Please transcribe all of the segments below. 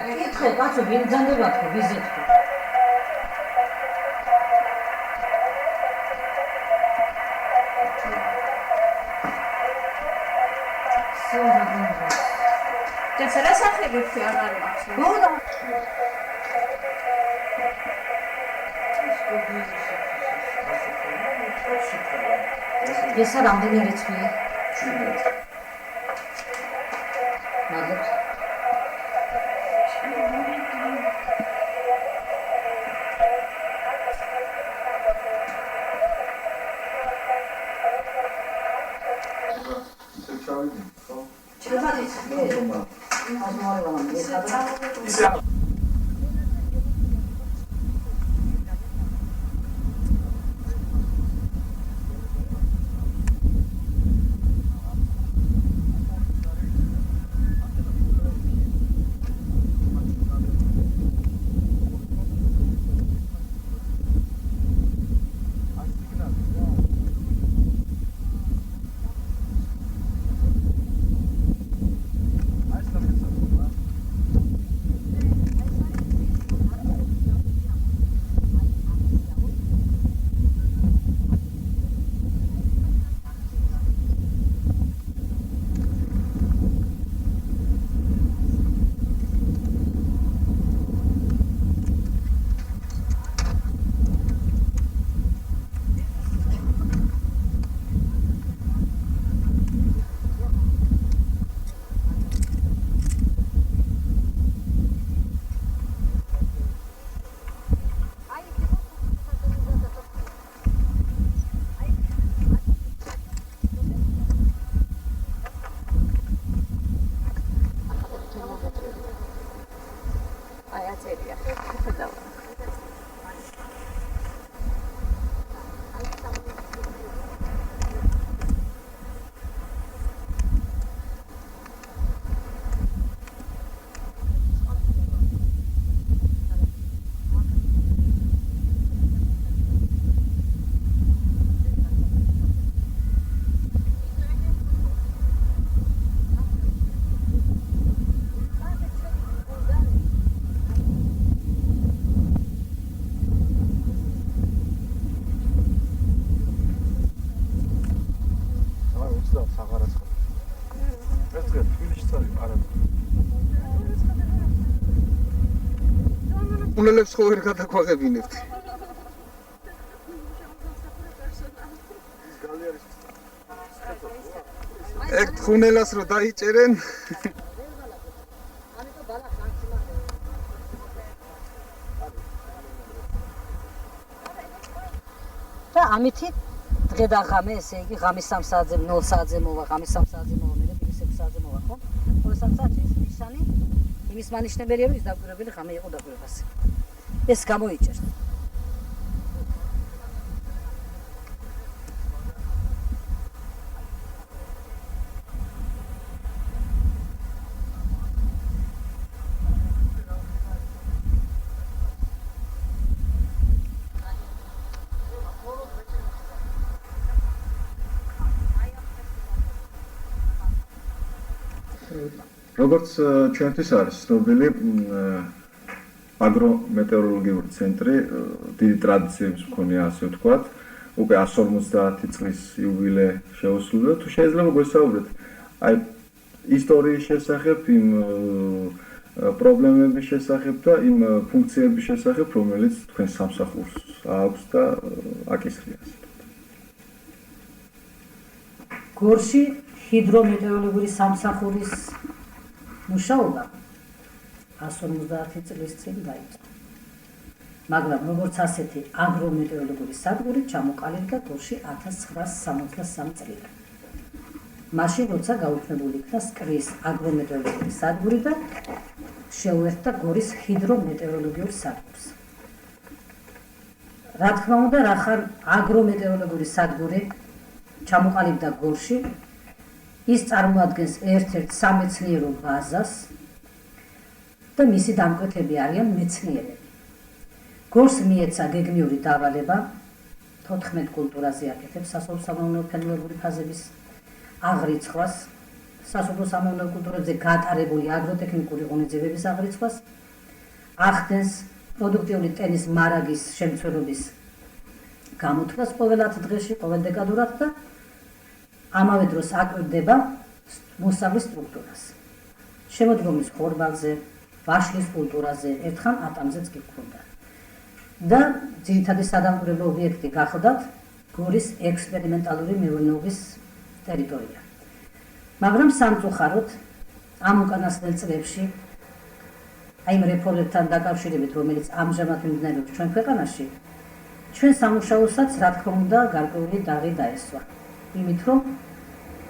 კითხე, კაცო, ბინძანდებათ ხო, ბიზეთ ხო? Tercera სახლებიქვი აღარ მაქვს. ბოდა. ესა რამდენი რიცხვია? 17. მაგათ. უნელებს ხო ვერ გადაგვაღებინებთ. ეგ ხუნელას რო დაიჭერენ. და ამითი დღე და ღამე, ესე იგი, ღამის 3 საათზე, 0 საათზე მოვა, ღამის 3 საათზე მოვა, მე დილის 6 საათზე მოვა, ხო? ხოლო 3 საათში ეს ნიშანი, იმის მანიშნებელია, რომ ის დაკვირვებელი ღამე იყო დაკვირვებაზე. ეს გამოიჭერს. როგორც ჩვენთვის არის ცნობილი აგრომეტეოროლოგიური ცენტრი დიდი ტრადიციების მქონეა, ასე ვთქვათ, უკვე 150 წლის იუბილე შეუსრულდა. თუ შეიძლება გვესაუბრეთ აი ისტორიის შესახებ, იმ პრობლემების შესახებ და იმ ფუნქციების შესახებ, რომელიც თქვენ სამსახურს აქვს და აკისრია. გორში ჰიდრომეტეოროლოგიური სამსახურის მუშაობა 150 წლის წინ დაიწყო. მაგრამ როგორც ასეთი აგრომეტეოროლოგიური სადგური ჩამოყალიბდა გორში 1963 წლიდან. მაშინ როცა გაუქმებული იქნა სკრის აგრომეტეოროლოგიური სადგური და შეუერთდა გორის ჰიდრომეტეოროლოგიურ სადგურს. რა თქმა უნდა, რახან აგრომეტეოროლოგიური სადგური ჩამოყალიბდა გორში, ის წარმოადგენს ერთ-ერთ სამეცნიერო ბაზას და მისი დამკვეთები არიან მეცნიერები. გორს მიეცა გეგმიური დავალება 14 კულტურაზე აკეთებს სასოფლო-სამეურნეო ფენოლოგიური ფაზების აღრიცხვას სასოფლო-სამეურნეო კულტურებზე გატარებული აგროტექნიკური ღონისძიებების აღრიცხვას, ახდენს პროდუქტიული ტენის მარაგის შემცველობის გამოთვლას ყოველ 10 დღეში, ყოველ დეკადურად და ამავე დროს აკვირდება მოსავლის სტრუქტურას. შემოდგომის ხორბალზე, ვაშლის კულტურაზე, ერთხან ატამზეც კი გვქონდა. და ძირითადი სადამკვირვებლო ობიექტი გახლდათ გორის ექსპერიმენტალური მეურნეობის ტერიტორია. მაგრამ სამწუხაროდ ამ უკანასკნელ წლებში აი იმ რეფორმებთან დაკავშირებით, რომელიც ამჟამად მიმდინარეობს ჩვენ ქვეყანაში, ჩვენ სამუშაოსაც რა თქმა უნდა გარკვეული დაღი დაესვა. იმით რომ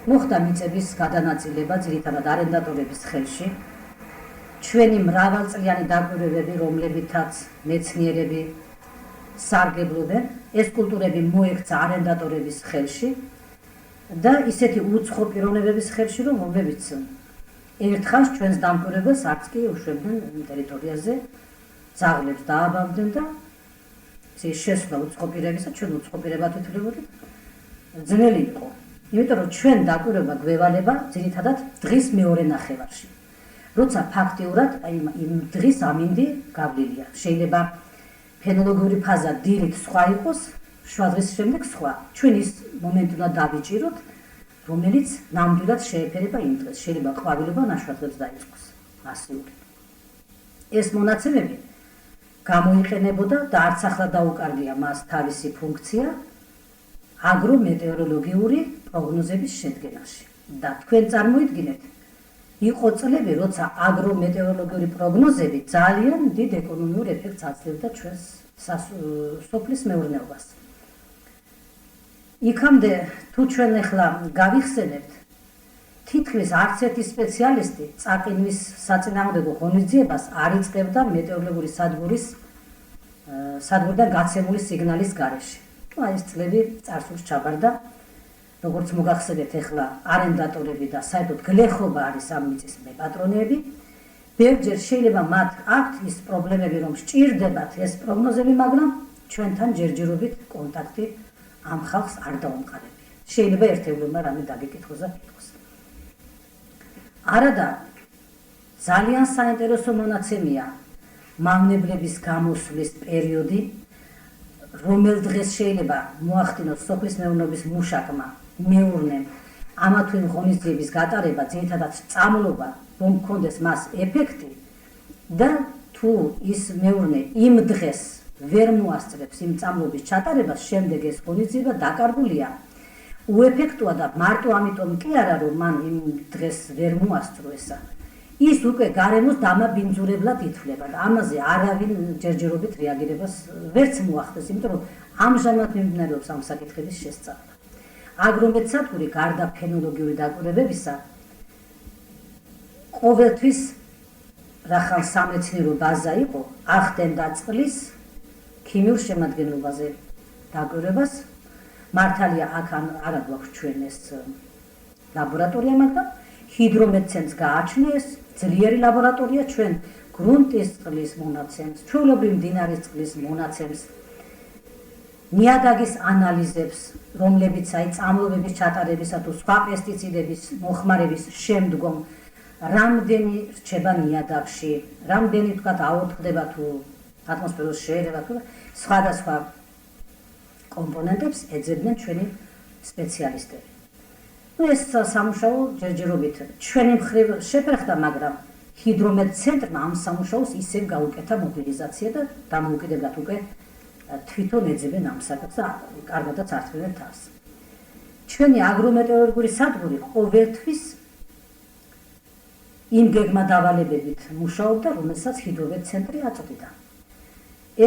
მოხდა მიწების გადანაწილება ძირითადად არენდატორების ხელში, ჩვენი მრავალწლიანი დაკვირვებები, რომლებითაც მეცნიერები სარგებლობენ, ეს კულტურები მოექცა არენდატორების ხელში და ისეთი უცხო პიროვნებების ხელში, რომლებიც ერთხანს ჩვენს დამკვირვებელს არც კი უშვებდნენ ტერიტორიაზე, ძაღლებს დააბავდნენ და შესვლა უცხო პირებისა ჩვენ უცხო პირებად ითვლებოდით, ძნელი იყო. იმიტომ რომ ჩვენ დაკვირვება გვევალება ძირითადად დღის მეორე ნახევარში. როცა ფაქტიურად იმ დღის ამინდი გავლილია. შეიძლება ფენოლოგიური ფაზა დილით სხვა იყოს, შუა დღის შემდეგ სხვა. ჩვენ ის მომენტი უნდა დავიჭიროთ, რომელიც ნამდვილად შეეფერება იმ დღეს. შეიძლება ყვავილობა ნაშვადღებს დაიწყოს მასიური. ეს მონაცემები გამოიყენებოდა და არც ახლა დაუკარგია მას თავისი ფუნქცია აგრომეტეოროლოგიური პროგნოზების შედგენაში. და თქვენ წარმოიდგინეთ, იყო წლები, როცა აგრომეტეოროლოგიური პროგნოზები ძალიან დიდ ეკონომიურ ეფექტს აძლევდა ჩვენს სოფლის მეურნეობას. იქამდე თუ ჩვენ ახლა გავიხსენებთ, თითქმის არც ერთი სპეციალისტი წაყინვის საწინააღმდეგო ღონისძიებას არ იწყებდა მეტეოროლოგიური სადგურიდან გაცემული სიგნალის გარეშე. აი ეს წლები წარსულს ჩაბარდა. როგორც მოგახსენებთ, ახლა არენდატორები და საერთოდ გლეხობა არის ამ მიწის მეპატრონეები. ბევრჯერ შეიძლება მათ აქვთ ის პრობლემები, რომ სჭირდებათ ეს პროგნოზები, მაგრამ ჩვენთან ჯერჯერობით კონტაქტი ამ ხალხს არ დაუმყარებია. შეიძლება ერთეულებმა რამე დაგეკითხოს და კითხოს. არადა ძალიან საინტერესო მონაცემია მავნებლების გამოსვლის პერიოდი, რომელ დღეს შეიძლება მოახდინოს სოფლის მეურნეობის მუშაკმა, მეურნემ ამა თუ იმ ღონისძიების გატარება, ძირითადად სწავლობა, რომ მქონდეს მას ეფექტი და თუ ის მეურნე იმ დღეს ვერ მოასწრებს იმ წამლობის ჩატარებას, შემდეგ ეს ღონისძიება დაკარგულია. უეფექტოა და მარტო ამიტომ კი არა, რომ მან იმ დღეს ვერ მოასწრო ესა. ის უკვე გარემოს დამაბინძურებლად ითვლება და ამაზე არავინ ჯერჯერობით რეაგირებას ვერც მოახდეს, იმიტომ რომ ამჟამად მიმდინარეობს ამ საკითხების შესწავლა. აგრომეტსადგური გარდა ფენოლოგიური დაკვირვებებისა ყოველთვის რახან სამეცნიერო ბაზა იყო, ახდენდა წყლის ქიმიურ შემადგენლობაზე დაკვირვებას. მართალია აქ არა გვაქვს ჩვენ ეს ლაბორატორია, მაგრამ ჰიდრომეტცემს გააჩნიეს ძლიერი ლაბორატორია, ჩვენ გრუნტის წყლის მონაცემს, ჩვეულებრივ მდინარის წყლის მონაცემს, ნიადაგის ანალიზებს, რომლებიც აი წამლობების ჩატარებისა თუ სხვა პესტიციდების მოხმარების შემდგომ რამდენი რჩება ნიადაგში, რამდენი თქვათ აორთქდება თუ ატმოსფეროს შეერევა თუ სხვადასხვა კომპონენტებს ეძებდნენ ჩვენი სპეციალისტები. ეს სამუშაო ჯერჯერობით ჩვენი მხრივ შეფერხდა, მაგრამ ჰიდრომეტცენტრმა ამ სამუშაოს ისევ გაუკეთა მობილიზაცია და დამოუკიდებლად უკვე თვითონ ეძებენ ამ საკითხს და კარგადაც ართმევენ თავს. ჩვენი აგრომეტეოროლოგიური სადგური ყოველთვის იმ გეგმა დავალებებით მუშაობდა, რომელსაც ჰიდრომეტცენტრი აწოდიდა.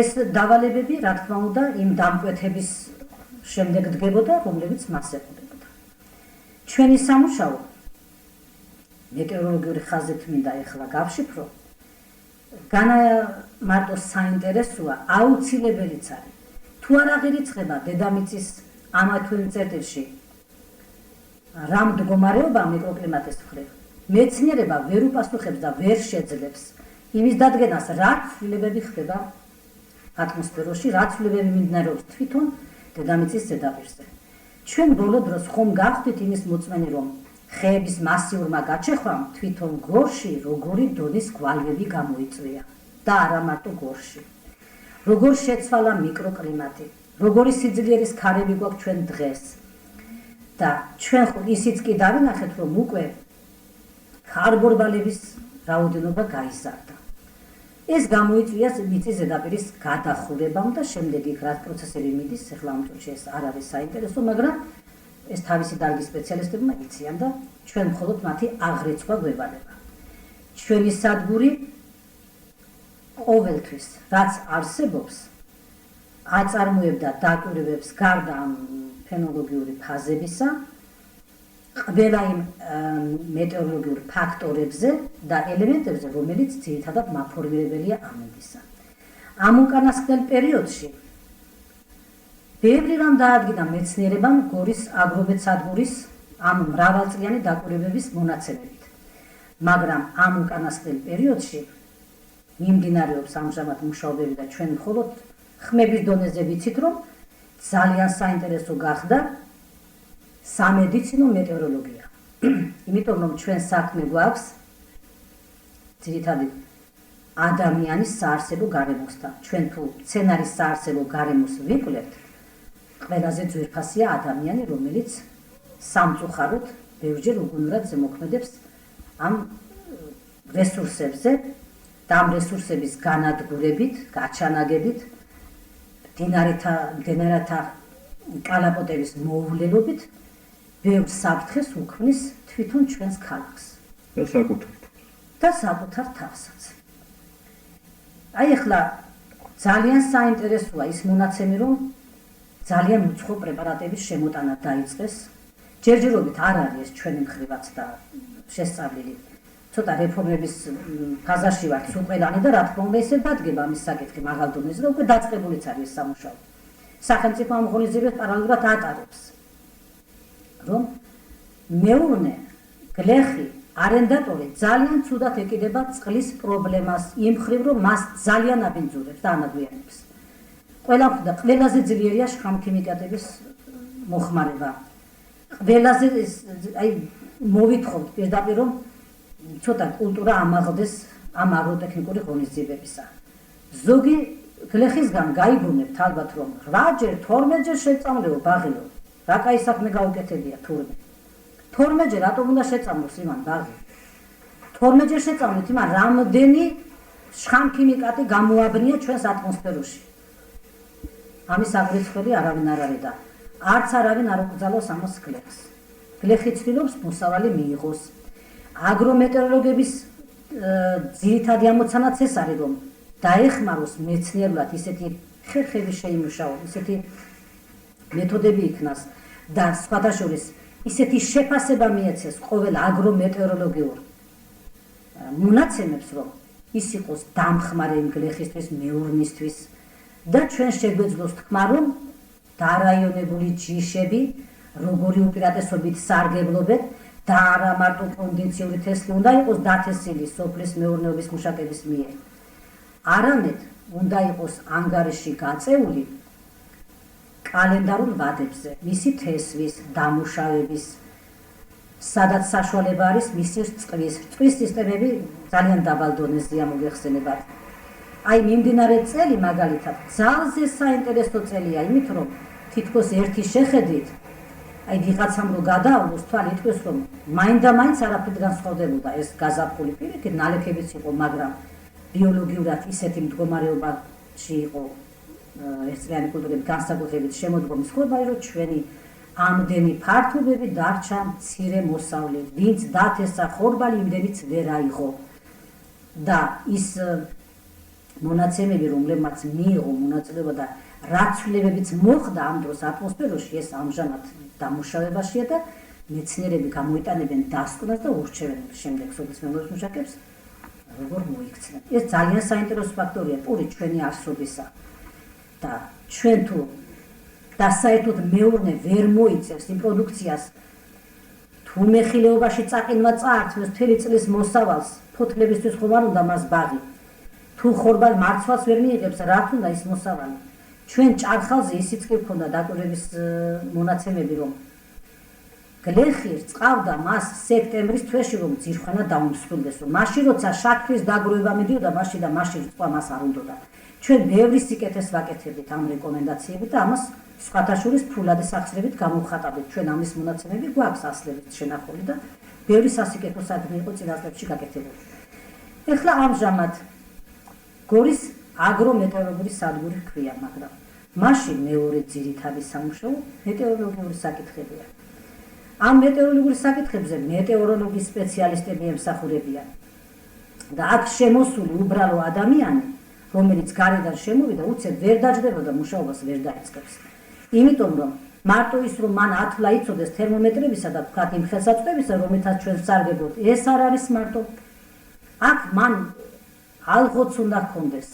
ეს დავალებები, რა თქმა უნდა, იმ დამკვეთების შემდეგ დგებოდა, რომლებიც მას ეყოლებოდა. ჩვენი სამუშაო მეტეოროლოგიური ხაზით მინდა ეხლა გავშიფრო, განა მარტო საინტერესოა, აუცილებელიც არის. თუ არ აღირიცხება დედამიწის ამა თუ იმ წერტილში რა მდგომარეობა მიკროკლიმატის მხრივ, მეცნიერება ვერ უპასუხებს და ვერ შეძლებს იმის დადგენას, რა ცვლილებები ხდება ატმოსფეროში, რა ცვლილებები მიმდინარეობს თვითონ დედამიწის ზედაპირზე. ჩვენ ბოლო დროს ხომ გავხდით იმის მოწმენი, რომ ხეების მასიურმა გაჩეხვამ თვითონ გორში როგორი დონის გვალვები გამოიწვია და არა მარტო გორში. როგორ შეცვალა მიკროკლიმატი, როგორი სიძლიერის ქარები გვაქვს ჩვენ დღეს. და ჩვენ ხო ისიც კი დავინახეთ, რომ უკვე ხარბორბალების რაოდენობა გაიზარდა. ეს გამოიწვია მიწის ზედაპირის გადახურებამ და შემდეგ იქ რა პროცესები მიდის, ახლა ამ წუთში ეს არ არის საინტერესო, მაგრამ ეს თავისი დარგის სპეციალისტებმა იციან და ჩვენ მხოლოდ მათი აღრიცხვა გვევალება. ჩვენი სადგური ყოველთვის რაც არსებობს აწარმოებდა დაკვირვებებს გარდა ამ ფენოლოგიური ფაზებისა, ყველა იმ მეტეოროლოგიურ ფაქტორებზე და ელემენტებზე, რომელიც ძირითადად მაფორმირებელია ამინდისა. ამ უკანასკნელ პერიოდში ბევრი რამ დაადგინა მეცნიერებამ გორის აგრომეტსადგურის ამ მრავალწლიანი დაკვირვებების მონაცემებით. მაგრამ ამ უკანასკნელ პერიოდში მიმდინარეობს ამჟამად მუშაობები და ჩვენ მხოლოდ ხმების დონეზე ვიცით, რომ ძალიან საინტერესო გახდა სამედიცინო მეტეოროლოგია. იმიტომ რომ ჩვენ საქმე გვაქვს ძირითადად ადამიანის საარსებო გარემოსთან. ჩვენ თუ სცენარის საარსებო გარემოს ვიკვლევთ, ყველაზე ძვირფასია ადამიანი, რომელიც სამწუხაროდ ბევრჯერ უგუნურად ზემოქმედებს ამ რესურსებზე და ამ რესურსების განადგურებით, გაჩანაგებით, მდინარეთა კალაპოტების მოუვლელობით ბევრ საფრთხეს უქმნის თვითონ ჩვენს ქალაქს და საკუთარ თავსაც. აი ახლა ძალიან საინტერესოა ის მონაცემი, რომ ძალიან უცხო პრეპარატების შემოტანა დაიწყეს. ჯერჯერობით არ არის ჩვენი მხრივაც და შესწავლილი. ცოტა რეფორმების ფაზაში ვართ სულ ყველანი და რა თქმა უნდა ისე დადგება ამის საკითხი მაღალ დონეზე და უკვე დაწყებულიც არის ეს სამუშაო. სახელმწიფო ამ ღონისძიებას პარალელურად ატარებს. რომ მეურნე, გლეხი, არენდატორი ძალიან ცუდად ეკიდება წყლის პრობლემას იმ მხრივ, რომ მას ძალიან აბინძურებს და ანაგვიანებს. ყველაზე ძლიერია შხამქიმიკატების მოხმარება. ყველაზე აი მოვითხოვთ პირდაპირ რომ ცოტა კულტურა ამაღლდეს ამ აგროტექნიკური ღონისძიებებისა. ზოგი გლეხისგან გაიგონებთ ალბათ რომ 8-ჯერ 12-ჯერ შეწამლეო ბაღიო. რა კაი საქმე გაუკეთებია თურმე. 12-ჯერ რატომ უნდა შეწამლოს იმან ბაღი? 12-ჯერ შეწამლეთ იმან რამდენი შხამქიმიკატი გამოაბნია ჩვენს ატმოსფეროში. ამის აღრიცხველი არავინ არ არის და არც არავინ არ უკრძალავს ამას გლეხს. გლეხი ცდილობს მოსავალი მიიღოს. აგრომეტეოროლოგების ძირითადი ამოცანაც ეს არის, რომ დაეხმაროს მეცნიერულად ისეთი ხერხები შეიმუშაოს, ისეთი მეთოდები იქნას და სხვათა შორის ისეთი შეფასება მიეცეს ყოველ აგრომეტეოროლოგიურ მონაცემებს, რომ ის იყოს დამხმარე იმ გლეხისთვის, მეურნისთვის და ჩვენ შეგვეძლოს თქმა, რომ დარაიონებული ჯიშები როგორი უპირატესობით სარგებლობენ და არა მარტო კონდიციური თესლი უნდა იყოს დათესილი სოფლის მეურნეობის მუშაკების მიერ. არამედ უნდა იყოს ანგარიში გაწეული კალენდარულ ვადებზე, მისი თესვის, დამუშავების, სადაც საშუალება არის მისი წყლის სისტემები ძალიან დაბალ დონეზეა მოგეხსენებათ. აი მიმდინარე წელი მაგალითად ძალზე საინტერესო წელია, იმით რომ თითქოს ერთი შეხედვით აი ვიღაცამ რო გადაავლოს თვალი იტყვის რომ მაინდა-მაინც არაფრით განსხვავდებოდა ეს გაზაფხული პირიქით ნალექებიც იყო, მაგრამ ბიოლოგიურად ისეთი მდგომარეობაში იყო ერთწლიანი კულტურების განსაკუთრებით შემოდგომის ხობა, რომ ჩვენი ამდენი ფართობები დარჩა მცირე მოსავლე, ვინც დათესა ხორბალი იმდენიც ვერ აიღო და ის მონაცემები, რომლებმაც მიიღო მონაწილეობა და რა ცვლილებებიც მოხდა ამ დროს ატმოსფეროში, ეს ამჟამად დამუშავებაშია და მეცნიერები გამოიტანებენ დასკვნას და ურჩევენ შემდეგ სოფლის მეურნეობის მუშაკებს როგორ მოიქცნენ. ეს ძალიან საინტერესო ფაქტორია პური ჩვენი არსობისა და ჩვენ თუ და საერთოდ მეურნე ვერ მოიწევს იმ პროდუქციას თუ მეხილეობაში წაყინვა წაართმევს მთელი წლის მოსავალს ფოთლებისთვის ხომ არ უნდა მას ბაღი თუ ხორბალ მარცვალს ვერ მიიღებს რა თუნდა ის მოსავალი ჩვენ ჭარხალზე ისიც კი ვქონდა დაკვირვების მონაცემები რომ გლეხი წავდა მას სექტემბრის თვეში რომ ძირხვენა დაუმსხვილდეს რომ მაშინ როცა შაქრის დაგროვება მიდიოდა მაშინ და მაშინ სხვა მას არ უნდოდა ჩვენ ბევრი სიკეთეს ვაკეთებდით ამ რეკომენდაციებით და ამას სხვათა შორის ფულადი სახსრებით გამოვხატავდით ჩვენ ამის მონაცემები გვაქვს ასლებით შენახული და ბევრი სასიკეთო საქმე იყო წინა წლებში გაკეთებული ეხლა ამჟამად გორის აგრომეტეოროლოგიური სადგური ჰქვია მაგრამ მაშინ მეორე ძირითადი სამუშაო მეტეოროლოგიური საკითხებია ამ მეტეოროლოგიურ საკითხებზე მეტეოროლოგიის სპეციალისტები ემსახურებიან და აქ შემოსული უბრალო ადამიანი რომელიც გარედან შემოვიდა უცებ ვერ დაждდება და მუშაობას ვერ დაიწყებს იმიტომ რომ მარტო ის რომ მან ათვლა იცოდეს თერმომეტრებისა და თქვათ იმ ხელსაწყოებისა რომელთაც ჩვენ ვსარგებლობთ ეს არ არის მარტო აქ მან ალღოც უნდა ჰქონდეს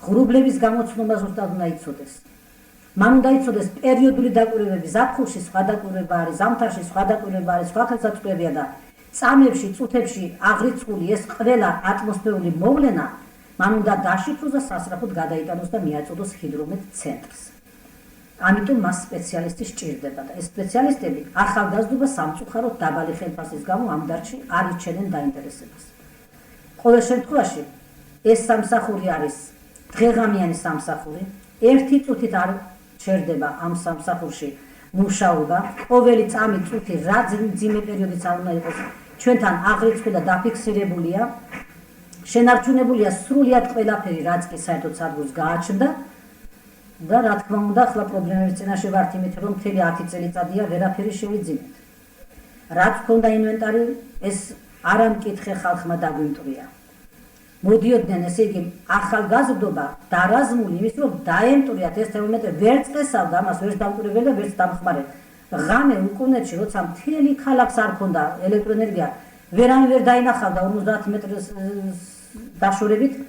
ღრუბლების გამოცნობა ზუსტად უნდა იცოდეს მან უნდა იცოდეს პერიოდული დაკვირვებები ზაფხულში სხვა დაკვირვება არის ზამთარში სხვა დაკვირვება არის სხვა ხელსაწყოებია და წამებში წუთებში აღრიცხული ეს ყველა ატმოსფერული მოვლენა მან უნდა დაშიფროს და სასწრაფოდ გადაიტანოს და მიაწოდოს ჰიდრომეტ ცენტრს ამიტომ მას სპეციალისტი სჭირდება და ეს სპეციალისტები ახალგაზრდობა სამწუხაროდ დაბალი ხელფასის გამო ამ დარგში არ იჩენენ დაინტერესებას ყოველ შემთხვევაში ეს სამსახური არის დღეღამიანი სამსახური ერთი წუთით არ ჩერდება ამ სამსახურში მუშაობა ყოველი წამი წუთი რაც ძიმე პერიოდიც არ უნდა იყოს ჩვენთან აღრიცხული და დაფიქსირებულია შენარჩუნებულია სრულად ყველაფერი რაც კი საერთოდ სადგურს გააჩნდა და რა თქმა უნდა ახლა პრობლემების წინაშე ვართ იმით რომ მთელი 10 წელიწადია ვერაფერი შევიძინეთ რაც ქონდა ინვენტარი ეს არ ამკითხე ხალხმა დაგვიმტრია მოდიოდნენ ესე იგი ახალგაზრდობა დარაზმული იმის რომ დაემტრიათ ეს თერმომეტრი ვერ წესავდა ამას ვერც დამკვირვებელი და ვერც დამხმარე ღამე უკუნეთში როცა მთელი ქალაქს არ ქონდა ელექტროენერგია ვერანი ვერ დაინახავდა 50 მეტრის დაშორებით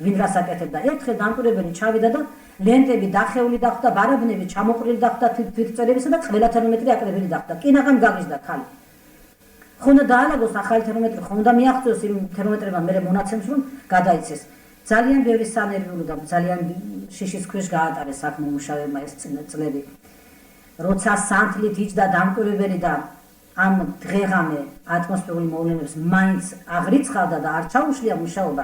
ვინ რას აკეთებდა ერთხელ დამკვირვებელი ჩავიდა და ლენტები დახეული დახვდა ბარაბნები ჩამოყრილი დახვდა თვითწერებისა და ყველა თერმომეტრი აკრებილი დახვდა კინაღამ გაგიჟდა ხალი ხონდა დაალაგოს ახალი თერმომეტრი ხონდა მიაღწიოს იმ თერმომეტრებმა მე მონაცემს რომ გადაიცეს ძალიან ბევრი სანერვიულო და ძალიან შიშის ქვეშ გაატარეს აქ მომუშავეებმა ეს წლები როცა სანთლით იჯდა დამკვირვებელი და ამ დღეღამე ატმოსფერული მოვლენებს მაინც აღრიცხავდა და არ ჩაუშლია მუშაობა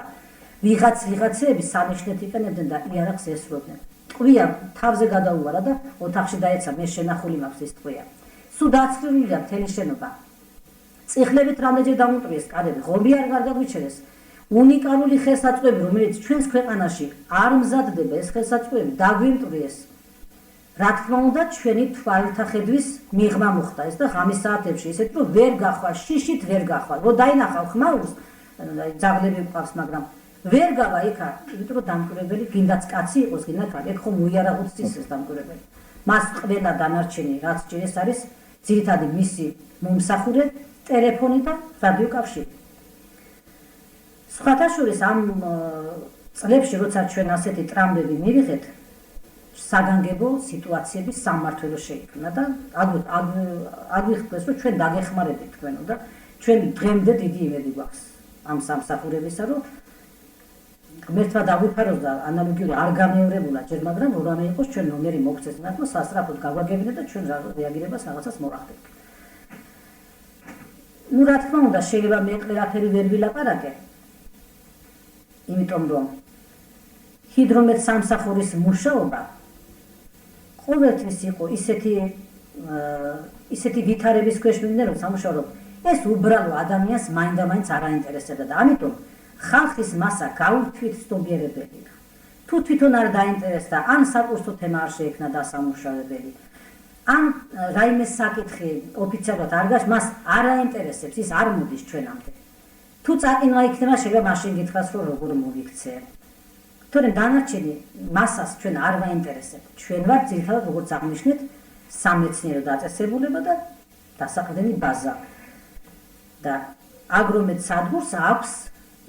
ვიღაცები სამეშლეთ იყენებდნენ და იარაღს ესროდნენ ტყვია თავზე გადაუვარა და ოთახში დაეცა მე შენახული მაქვს ის ტყვია სულ დაცხრილია მთელი შენობა წიხლებით რამდენჯერ დამუტრიეს კადები ღობი არ გარდაგვიჩერეს უნიკალური ხელსაწყოები რომელიც ჩვენს ქვეყანაში არ მზადდება ეს ხელსაწყოები დაგვიმტრიეს რა თქმა უნდა ჩვენი თვალთახედვის მიღმა მოხდა ეს და ღამის საათებში ისეთ რომ ვერ გახვალ შიშით ვერ გახვალ რო დაინახავ ხმაურს ძაღლები გვყავს მაგრამ ვერ გავა იქა იმიტომ რომ დამკვირვებელი გინდაც კაცი იყოს გინდა კაცი ეგ ხომ უიარაღოთ წისეს დამკვირვებელი მას ყველა დანარჩენი რაც ჭირეს არის ძირითადი მისი მომსახურე ტელეფონი და რადიოკავშირი სხვათა შორის ამ წლებში როცა ჩვენ ასეთი ტრამბები მივიღეთ საგანგებო სიტუაციების სამმართველო შეიქმნა და აგვიხსნეს რომ ჩვენ დაგეხმარებით თქვენო და ჩვენ დღემდე დიდი იმედი გვაქვს ამ სამსახურებისა რომ ღმერთმა დაგვიფაროს და ანალოგიური არ გამეორებულა ჯერ მაგრამ რამე იყოს ჩვენ ნომერი მოგცეს მაგრამ სასწრაფოდ გავაგებინეთ და ჩვენ რეაგირებას რაღაცას მოვახდეთ ну რა თქმა უნდა შეიძლება მე ყველაფერი ვერ ვილაპარაკე იმიტომ რომ ჰიდრომეტ სამსახურის მუშაობა ყოველთვის იყო ისეთი ვითარების ქვეშ მივიდნენ რომ სამუშაო ეს უბრალო ადამიანს მაინდამაინც არ აინტერესებდა და ამიტომ ხალხის მასა გაუთვით სტომიერებელია თუ თვითონ არ დაინტერესდა ან საკურსო თემა არ შეექმნა დასამუშავებელი ან რაიმე საკითხი ოფიციალურად არ გაქვს მას არ აინტერესებს ის არ მოდის ჩვენამდე თუ წაკინა იქნება შეიძლება მაშინ გითხრას რომ როგორ მოვიქცე თორემ დანარჩენი მასას ჩვენ არ ვაინტერესებთ ჩვენ ვართ ძირითადად როგორც აღნიშნეთ სამეცნიერო დაწესებულება და დასაყრდენი ბაზა და აგრომეტ სადგურს აქვს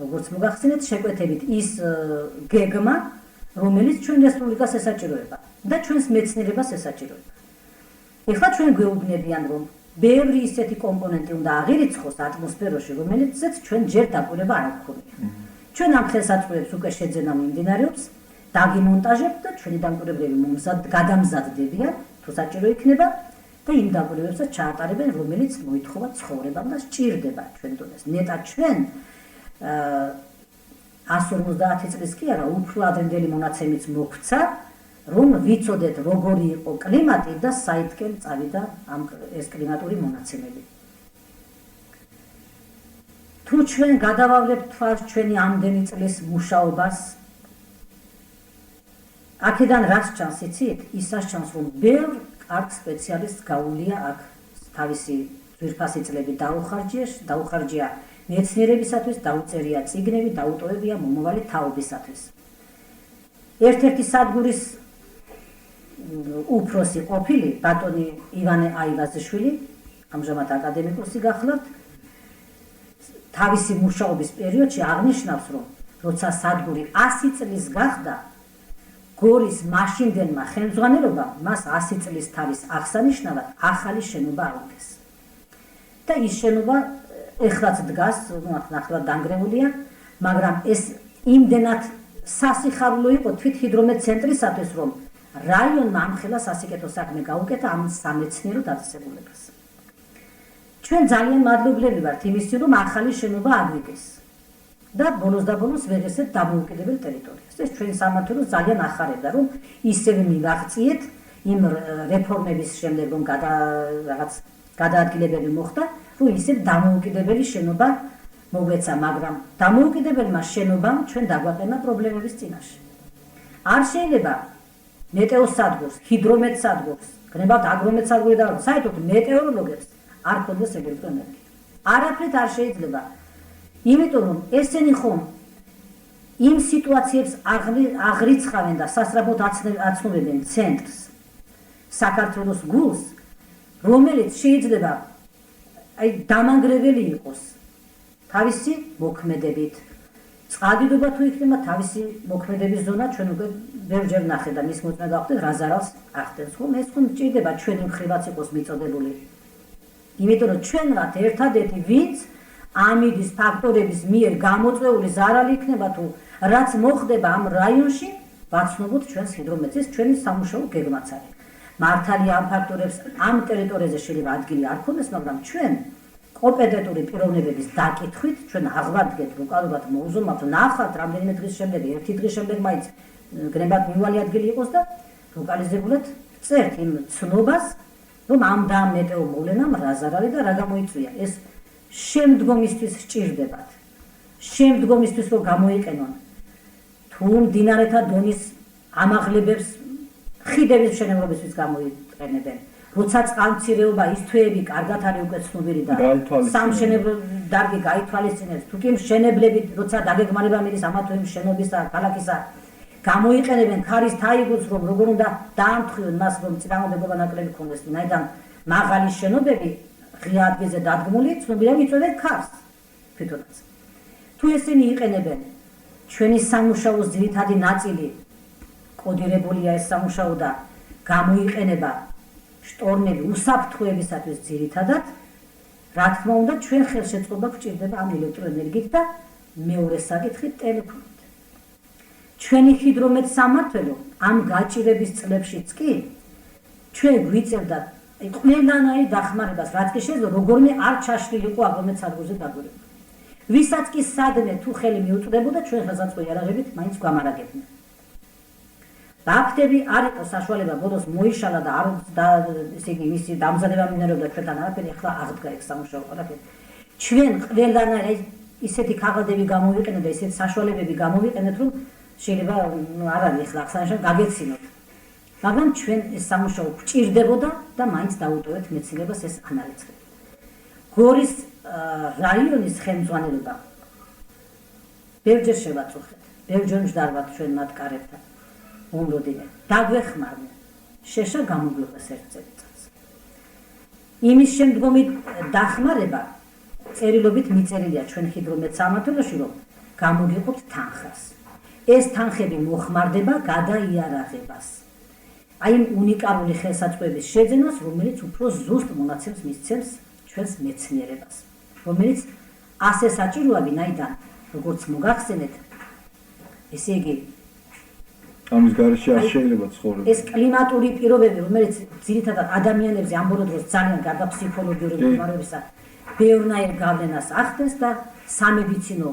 როგორც მოგახსენეთ შეკვეთებით ის გეგმა რომელიც ჩვენ რესპუბლიკას ესაჭიროება და ჩვენს მეცნიერებას ესაჭიროება ეხლა ჩვენ გვეუბნებიან რომ ბევრი ისეთი კომპონენტი უნდა აღირიცხოს ატმოსფეროში რომელიცაც ჩვენ ჯერ დაკვირვება არ გვქონია ჩვენ ამ ხელსაწყოებს უკვე შეძენა მიმდინარეობს დაგიმონტაჟებთ და ჩვენი დამკვირვებლები გადამზადდებიან თუ საჭირო იქნება და იმ დაკვირვებებსაც ჩაატარებენ, რომელიც მოითხოვა ცხოვრებამ და სჭირდება ჩვენ დონეს. ნეტად ჩვენ 150 წლის კი არა, უფრო ადრინდელი მონაცემიც მოგვცა, რომ ვიცოდეთ როგორი იყო კლიმატი და საითკენ წავიდა ეს კლიმატური მონაცემები. თუ ჩვენ გადავავლებთ თვალს ჩვენი ამდენი წლის მუშაობას, აქედან რას ჩანს იცით? ისაც ჩანს, რომ ბევრ კარგ სპეციალისტს გაუვლია აქ თავისი ძვირფასი წლები დაუხარჯია მეცნიერებისათვის, დაუწერია წიგნები, დაუტოვებია მომავალი თაობისათვის. ერთ-ერთი სადგურის უფროსი ყოფილი ბატონი ივანე აივაზიშვილი, ამჟამად აკადემიკოსი გახლავთ, თავისი მუშაობის პერიოდში აღნიშნავს, რომ როცა სადგური 100 წლის გახდა, გორის მაშინდელმა ხელმძღვანელობამ მას 100 წლის თავის აღსანიშნავად ახალი შენობა აუგეს. და ის შენობა ეხლაც დგას, ნახევრად დანგრეულია, მაგრამ ეს იმდენად სასიხარულო იყო თვით ჰიდრომეტცენტრისათვის, რომ რაიონმა ამხელა სასიკეთო საქმე გაუკეთა ამ სამეცნიერო დაწესებულებას. ჩვენ ძალიან მადლობლები ვართ იმისთვის, რომ ახალი შენობა აგვიგეს და ბოლოს და ბოლოს ვეღესეთ დამოუკიდებელ ტერიტორიას. ეს ჩვენ სამმართველოს ძალიან ახარებდა, რომ ისევე მივაღწიეთ იმ რეფორმების შემდეგ, რომ რაღაც გადაადგილებები მოხდა, რომ ისევ დამოუკიდებელი შენობა მოგვეცა, მაგრამ დამოუკიდებელმა შენობამ ჩვენ დაგვაყენა პრობლემების წინაშე. არ შეიძლება მეტეოსადგურს, ჰიდრომეტსადგურს, გნებავთ აგრომეტსადგური და საერთოდ მეტეოროლოგებს არ ქონდეს ელექტროენერგია. არაფრით არ შეიძლება. იმიტომ რომ ესენი ხომ იმ სიტუაციებს აღრიცხავენ და სასწრაფოდ აცნობებენ ცენტრს, საქართველოს გულს, რომელიც შეიძლება დამანგრეველი იყოს თავისი მოქმედებით. წყალდიდობა თუ იქნება თავისი მოქმედების ზონა, ჩვენ უკვე ბევრჯერ ვნახეთ და მის მოწმე გავხდეთ, რა ზარალს ახდენს. ხომ ეს ხომ ჭირდება ჩვენი მხრივაც იყოს მიწოდებული. იმიტომ რომ ჩვენ ვართ ერთადერთი, ვინც ამიდის ფაქტორების მიერ გამოწვეული ზარალი იქნება თუ რაც მოხდება ამ რაიონში, ვაცნობოთ ჩვენს ჰიდრომეტსის, ჩვენი სამუშაო გეგმაც არის. მართალია ამ ფაქტორებს ამ ტერიტორიაზე შეიძლება ადგილი არ ქონდეს, მაგრამ ჩვენ კომპეტენტური პიროვნებების დაკითხვით ჩვენ აღვადგეთ ლოკალურად მოუზომავთ, ნახავთ რამდენიმე დღის შემდეგ, ერთი დღის შემდეგ მაინც გნებავთ მივალი ადგილი იყოს და ლოკალიზებულად წერთ იმ ცნობას, რომ ამ და ამ მეტეო მოვლენამ რა ზარალი და რა გამოიწვია. ეს შემდგომისთვის სჭირდებათ. შემდგომისთვის რომ გამოიყენონ თუ მდინარეთა დონის ამაღლებებს ხიდების მშენებლობისთვის გამოიყენებენ. როცა წყალმცირეობა ის თვეები კარგად არის უკვე ცნობილი და სამშენებლო დარგი გაითვალისწინებს, თუ კი მშენებლებით როცა დაგეგმარება მიდის ამა თუ იმ შენობისა, ქალაქისა, გამოიყენებენ ქარის თაიგულს, რომ როგორ უნდა დაამთხვიონ მას, რომ წინააღმდეგობა ნაკლები ქონდეს, ვინაიდან მაღალი შენობები ღია ადგილზე დადგმული, ცნობილია მიწოდეთ ქარს თვითონაც. თუ ესენი იყენებენ ჩვენი სამუშაოს ძირითადი ნაწილი, კოდირებულია ეს სამუშაო და გამოიყენება შტორმები უსაფრთხოებისათვის ძირითადად, რა თქმა უნდა, ჩვენ ხელშეწყობა გვჭირდება ამ ელექტროენერგიით და მეორე საკითხით ტელეფონით. ჩვენი ჰიდრომეტსამმართველო ამ გაჭირების წლებშიც კი ჩვენ გვიწევდა ყველანაირ დახმარებას, რაც კი შეიძლება, როგორმე არ ჩაშლილიყო აგრომეტსადგურზე დაგვირება. ვისაც კი სადმე თუ ხელი მიუწვდებოდა, ჩვენ ხელსაწყო იარაღებით მაინც გვამარაგებდნენ. ფაქტები არ იყო საშუალება ბოლოს მოიშალა და ესე იგი მისი დამზადება მიმდინარეობდა ჩვენთან არაფერი, ახლა აღდგა ეს სამუშაო ყველაფერი. ჩვენ ყველანაირ ისეთი ქაღალდები გამოვიყენეთ და ისეთი საშუალებები გამოვიყენეთ, რომ შეიძლება არ არის ახლა აღსანიშნავი გაგეცინოთ. მაგრამ ჩვენ ეს სამუშაო გვჭირდებოდა და მაინც დაუტოვეთ მეცნიერებას ეს ანალიზები. გორის რაიონის ხელმძღვანელობა ბევრჯერ შევაწუხეთ, ბევრჯერ მჯდარვართ ჩვენ მათ კარებთან. უმროდინე დაგვეხმარნენ, შეშა გამოგვიყეს ერთ წელიწადს. იმის შემდგომი დახმარება წერილობით მიწერილია ჩვენ ჰიდრომეტსამმართველოში, რომ გამოგიყოთ თანხას. ეს თანხები მოხმარდება გადაიარაღებას. აი იმ უნიკალური ხელსაწყოების შეძენას, რომელიც უფრო ზუსტ მონაცემს მისცემს ჩვენს მეცნიერებას, რომელიც ასე საჭიროა, ვინაიდან როგორც მოგახსენეთ, ესე იგი ამის გარეშე არ შეიძლება ცხოვრება. ეს კლიმატური პირობები, რომელიც ძირითადად ადამიანებზე ამ ბოლო დროს ძალიან გარდა ფსიქოლოგიური მდგომარეობისა ბევრნაირ გავლენას ახდენს და სამედიცინო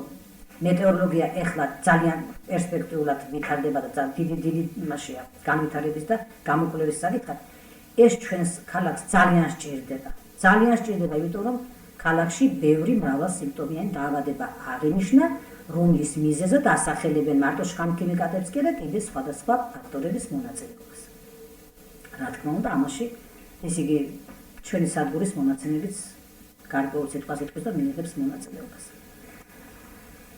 მეტეოროლოგია ეხლა ძალიან პერსპექტიულად ვითარდება და დიდი იმაშია განვითარების და გამოკვლევის საკითხად. ეს ჩვენს ქალაქს ძალიან სჭირდება. ძალიან სჭირდება, იმიტომ რომ ქალაქში ბევრი მრავალსიმპტომიანი დაავადება აღინიშნა, რომლის მიზეზად ასახელებენ მარტო შხამქიმიკატებს კი და კიდე სხვადასხვა ფაქტორების მონაწილეობას. რა თქმა უნდა, ამაში ესე იგი ჩვენი სადგურის მონაცემებიც გარკვეულ სიტყვასიტყვის და მიიღებს მონაწილეობას.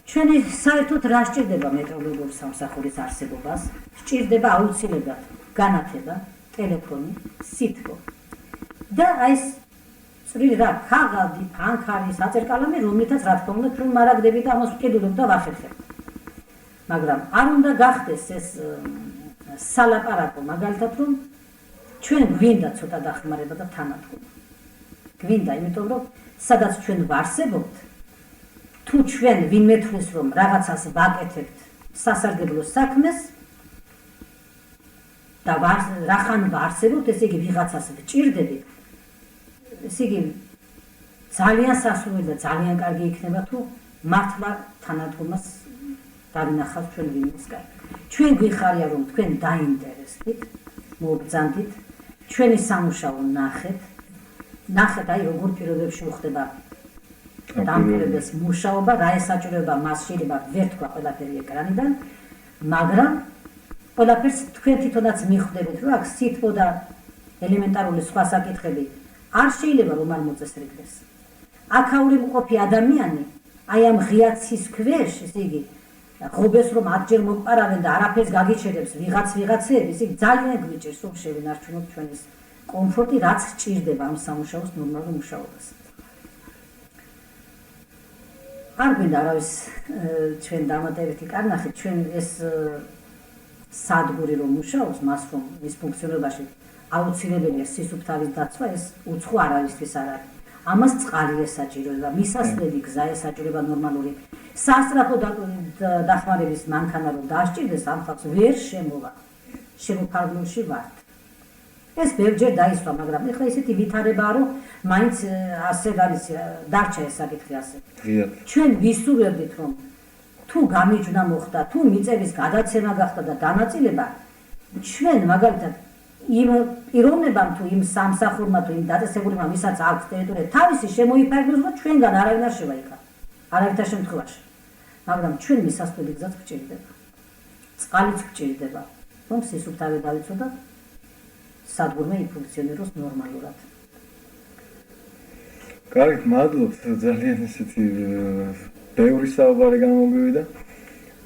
ჩვენი საერთოდ რა სჭირდება მეტეოროლოგიური სამსახურის არსებობას? სჭირდება აუცილებლად განათება, ტელეფონი, სითბო და აი ეს წვრილი რა ქაღალდი, ფანქარი, საწერკალამი, რომლითაც რა თქმა უნდა ჩვენ მარაგდები და ამას ვყიდულობ და ვახერხებ. მაგრამ არ უნდა გახდეს ეს სალაპარაკო, მაგალითად რომ ჩვენ გვინდა ცოტა დახმარება და თანადგომა. გვინდა, იმიტომ რომ სადაც ჩვენ ვარსებობთ, თუ ჩვენ ვინმე თვლის რომ რაღაცას ვაკეთებთ სასარგებლო საქმეს და რახან ვარსებობთ, ესე იგი ვიღაცას ვჭირდებით, ესე იგი ძალიან სასურველი და ძალიან კარგი იქნება თუ მართლა თანადგომას დავინახავთ ჩვენ ვინმესგან. ჩვენ გვიხარია რომ თქვენ დაინტერესდით, მოგბრძანდით, ჩვენი სამუშაო ნახეთ აი როგორ პირობებში უხდება დამკვირვებლის მუშაობა, რა ესაჭიროება მას შეიძლება ვერ თქვა ყველაფერი ეკრანიდან, მაგრამ ყველაფერს თქვენ თვითონაც მიხვდებით, რომ აქ სითბო და ელემენტარული სხვა საკითხები არ შეიძლება რომ არ მოწესრიგდეს. აქაური მყოფი ადამიანი აი ამ ღია ცის ქვეშ, ესე იგი, ღობეს რომ ათჯერ მოგპარავენ და არაფერს გაგიჩერებს ვიღაცეები, ესე იგი ძალიან გვიჭირს რომ შევინარჩუნოთ ჩვენის კომფორტი, რაც სჭირდება ამ სამუშაოს ნორმალურ მუშაობას. არ გვინდა არავის ჩვენ დამატებითი კარნახით, ჩვენ ეს სადგური რომ მუშაობს, მას რომ ის ფუნქციონირებაში აუცილებელია სისუფთავის დაცვა, ეს უცხო არავისთვის არ არის. ამას წყალი ესაჭიროება, მისასვლელი გზა ესაჭიროება ნორმალური. სასწრაფო დახმარების მანქანა რომ დასჭირდეს, ამ ხალხს ვერ შემოვა. შემოფარგლულში ვართ. ეს ბევრჯერ დაისვა, მაგრამ ეხლა ისეთი ვითარებაა, რომ მაინც ასე არის დარჩა ეს საკითხი ასე. ჩვენ ვისურვებდით, რომ თუ გამიჯვნა მოხდა, თუ მიწების გადაცემა გახდა და დანაწილება, ჩვენ მაგალითად იმ პიროვნებამ თუ იმ სამსახურმა თუ იმ დაწესებულებამ, ვისაც აქვს ტერიტორია, თავისი შემოიფარგლოს და ჩვენგან არავინ არ შევა არავითარ შემთხვევაში. მაგრამ ჩვენ მისასვლელი გზაც გვჭირდება. წყალიც გვჭირდება, რომ სისუფთავე დავიცოდოთ, სადგურმა იფუნქციონიროს ნორმალურად. კარგით, მადლობთ, ძალიან ისეთი ბევრი საუბარი გამოგვივიდა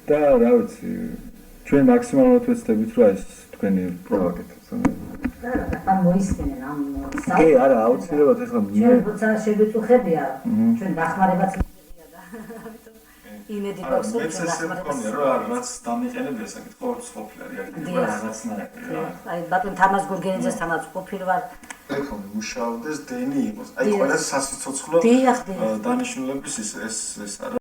და რა ვიცი, ჩვენ მაქსიმალურად ვეცდებით, რომ ეს თქვენი პროექტი ან მოისმენენ ამ კი, არა, აუცილებლად ეხლა ჩვენ როცა შეგვიწუხებია, ჩვენ დახმარებაც მიღია და იმედი გვაქვს რომ ჩვენ დახმარებას რაც დამიყენებია საკითხი ყოველთვის ყოფილა რეალიზება რაღაცნაირად. აი ბატონ თამაზ გურგენიძესთანაც ყოფილ ვარ. ეხლა მუშაობდეს დენი იყოს. აი ყველა სასიცოცხლო დანიშნულების ეს